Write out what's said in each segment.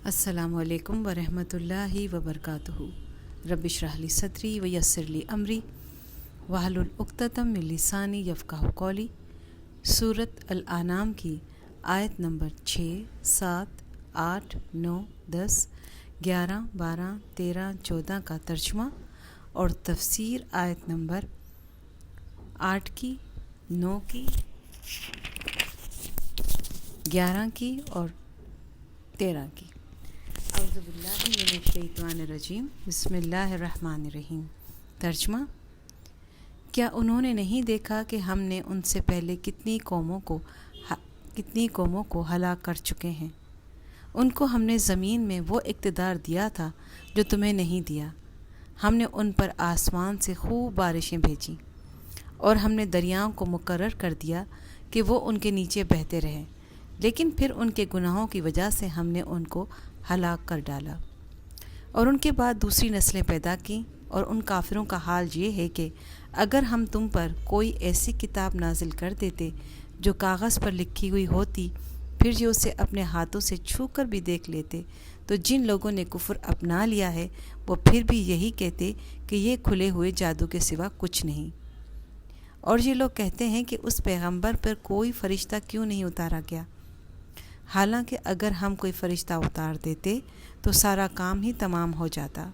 السلام علیکم ورحمۃ اللہ وبرکاتہ۔ رب اشرح لی صدری ویسر لی امری واحلل عقدۃ من لسانی یفقہوا قولی۔ سورۃ الانعام کی آیت نمبر 6، 7، 8، 9، 10، 11، 12، 13، 14 کا ترجمہ اور تفسیر آیت نمبر 8 کی، 9 کی، 11 کی اور 13 کی۔ اعوذ باللہ من الشیطان الرجیم، بسم اللہ الرحمن الرحیم۔ ترجمہ: کیا انہوں نے نہیں دیکھا کہ ہم نے ان سے پہلے کتنی قوموں کو ہلاک کر چکے ہیں؟ ان کو ہم نے زمین میں وہ اقتدار دیا تھا جو تمہیں نہیں دیا۔ ہم نے ان پر آسمان سے خوب بارشیں بھیجیں اور ہم نے دریاؤں کو مقرر کر دیا کہ وہ ان کے نیچے بہتے رہیں، لیکن پھر ان کے گناہوں کی وجہ سے ہم نے ان کو ہلاک کر ڈالا اور ان کے بعد دوسری نسلیں پیدا کیں۔ اور ان کافروں کا حال یہ ہے کہ اگر ہم تم پر کوئی ایسی کتاب نازل کر دیتے جو کاغذ پر لکھی ہوئی ہوتی، پھر جو اسے اپنے ہاتھوں سے چھو کر بھی دیکھ لیتے، تو جن لوگوں نے کفر اپنا لیا ہے وہ پھر بھی یہی کہتے کہ یہ کھلے ہوئے جادو کے سوا کچھ نہیں۔ اور یہ لوگ کہتے ہیں کہ اس پیغمبر پر کوئی فرشتہ کیوں نہیں اتارا گیا، حالانکہ اگر ہم کوئی فرشتہ اتار دیتے تو سارا کام ہی تمام ہو جاتا،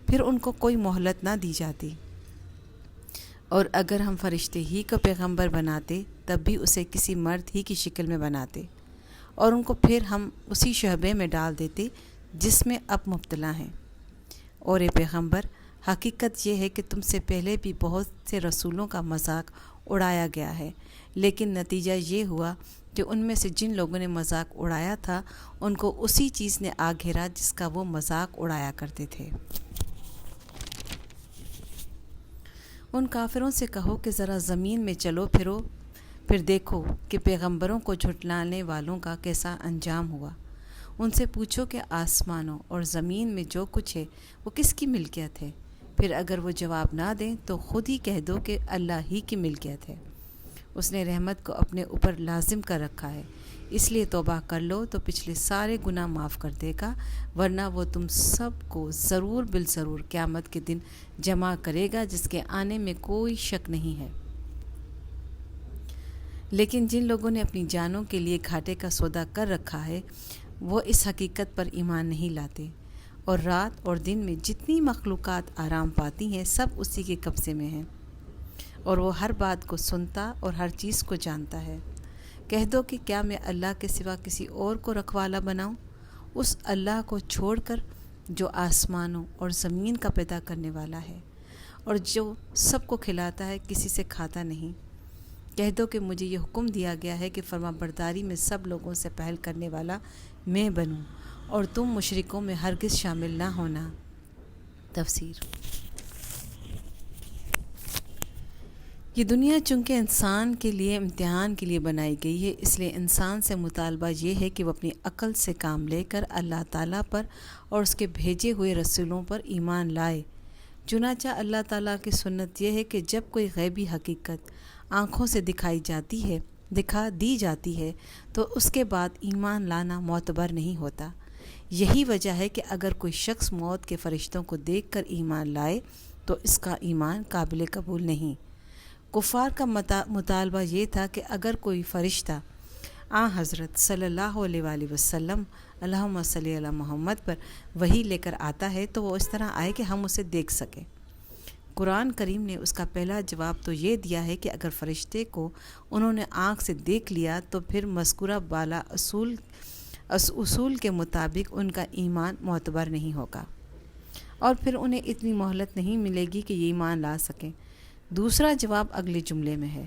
پھر ان کو کوئی مہلت نہ دی جاتی۔ اور اگر ہم فرشتے ہی کو پیغمبر بناتے تب بھی اسے کسی مرد ہی کی شکل میں بناتے، اور ان کو پھر ہم اسی شعبے میں ڈال دیتے جس میں اب مبتلا ہیں۔ اور اے پیغمبر، حقیقت یہ ہے کہ تم سے پہلے بھی بہت سے رسولوں کا مذاق اڑایا گیا ہے، لیکن نتیجہ یہ ہوا کہ ان میں سے جن لوگوں نے مذاق اڑایا تھا ان کو اسی چیز نے آ گھیرا جس کا وہ مذاق اڑایا کرتے تھے۔ ان کافروں سے کہو کہ ذرا زمین میں چلو پھرو، پھر دیکھو کہ پیغمبروں کو جھٹلانے والوں کا کیسا انجام ہوا۔ ان سے پوچھو کہ آسمانوں اور زمین میں جو کچھ ہے وہ کس کی ملکیت ہے؟ پھر اگر وہ جواب نہ دیں تو خود ہی کہہ دو کہ اللہ ہی کی ملکیت ہے۔ اس نے رحمت کو اپنے اوپر لازم کر رکھا ہے، اس لیے توبہ کر لو تو پچھلے سارے گناہ معاف کر دے گا، ورنہ وہ تم سب کو ضرور بالضرور قیامت کے دن جمع کرے گا جس کے آنے میں کوئی شک نہیں ہے۔ لیکن جن لوگوں نے اپنی جانوں کے لیے گھاٹے کا سودا کر رکھا ہے وہ اس حقیقت پر ایمان نہیں لاتے، اور رات اور دن میں جتنی مخلوقات آرام پاتی ہیں سب اسی کے قبضے میں ہیں، اور وہ ہر بات کو سنتا اور ہر چیز کو جانتا ہے۔ کہہ دو کہ کیا میں اللہ کے سوا کسی اور کو رکھوالا بناؤں، اس اللہ کو چھوڑ کر جو آسمانوں اور زمین کا پیدا کرنے والا ہے اور جو سب کو کھلاتا ہے، کسی سے کھاتا نہیں۔ کہہ دو کہ مجھے یہ حکم دیا گیا ہے کہ فرما برداری میں سب لوگوں سے پہل کرنے والا میں بنوں، اور تم مشرکوں میں ہرگز شامل نہ ہونا۔ تفسیر: یہ دنیا چونکہ انسان کے لیے امتحان کے لیے بنائی گئی ہے، اس لیے انسان سے مطالبہ یہ ہے کہ وہ اپنی عقل سے کام لے کر اللہ تعالیٰ پر اور اس کے بھیجے ہوئے رسولوں پر ایمان لائے۔ چنانچہ اللہ تعالیٰ کی سنت یہ ہے کہ جب کوئی غیبی حقیقت آنکھوں سے دکھا دی جاتی ہے تو اس کے بعد ایمان لانا معتبر نہیں ہوتا۔ یہی وجہ ہے کہ اگر کوئی شخص موت کے فرشتوں کو دیکھ کر ایمان لائے تو اس کا ایمان قابل قبول نہیں۔ کفار کا مطالبہ یہ تھا کہ اگر کوئی فرشتہ حضرت صلی اللہ علیہ وآلہ وسلم اللہم صلی علی محمد پر وحی لے کر آتا ہے تو وہ اس طرح آئے کہ ہم اسے دیکھ سکیں۔ قرآن کریم نے اس کا پہلا جواب تو یہ دیا ہے کہ اگر فرشتے کو انہوں نے آنکھ سے دیکھ لیا تو پھر مذکورہ بالا اصول کے مطابق ان کا ایمان معتبر نہیں ہوگا، اور پھر انہیں اتنی مہلت نہیں ملے گی کہ یہ ایمان لا سکیں۔ دوسرا جواب اگلے جملے میں ہے،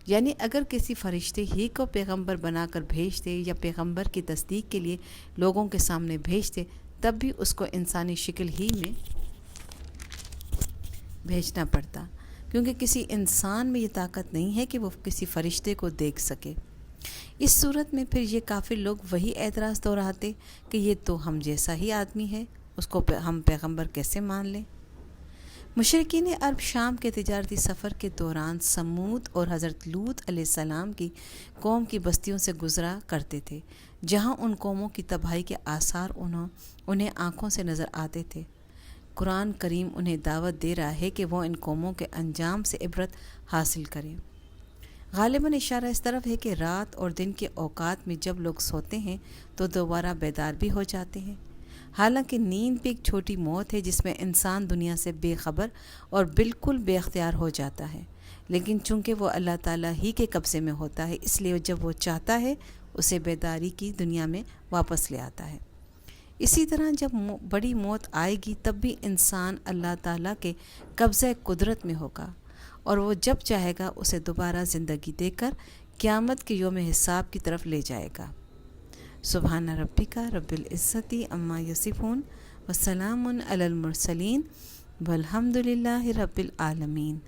یعنی اگر کسی فرشتے ہی کو پیغمبر بنا کر بھیجتے یا پیغمبر کی تصدیق کے لیے لوگوں کے سامنے بھیجتے تب بھی اس کو انسانی شکل ہی میں بھیجنا پڑتا، کیونکہ کسی انسان میں یہ طاقت نہیں ہے کہ وہ کسی فرشتے کو دیکھ سکے۔ اس صورت میں پھر یہ کافر لوگ وہی اعتراض دہراتے کہ یہ تو ہم جیسا ہی آدمی ہے، اس کو ہم پیغمبر کیسے مان لیں؟ مشرکین عرب شام کے تجارتی سفر کے دوران سمود اور حضرت لوط علیہ السلام کی قوم کی بستیوں سے گزرا کرتے تھے، جہاں ان قوموں کی تباہی کے آثار انہیں آنکھوں سے نظر آتے تھے۔ قرآن کریم انہیں دعوت دے رہا ہے کہ وہ ان قوموں کے انجام سے عبرت حاصل کریں۔ غالباً اشارہ اس طرف ہے کہ رات اور دن کے اوقات میں جب لوگ سوتے ہیں تو دوبارہ بیدار بھی ہو جاتے ہیں۔ حالانکہ نیند بھی ایک چھوٹی موت ہے جس میں انسان دنیا سے بے خبر اور بالکل بے اختیار ہو جاتا ہے، لیکن چونکہ وہ اللہ تعالیٰ ہی کے قبضے میں ہوتا ہے، اس لیے جب وہ چاہتا ہے اسے بیداری کی دنیا میں واپس لے آتا ہے۔ اسی طرح جب بڑی موت آئے گی تب بھی انسان اللہ تعالیٰ کے قبضہ قدرت میں ہوگا، اور وہ جب چاہے گا اسے دوبارہ زندگی دے کر قیامت کے یوم حساب کی طرف لے جائے گا۔ سبحان ربک رب العزت عما یصفون وسلام علی المرسلین والحمد للہ رب العالمین۔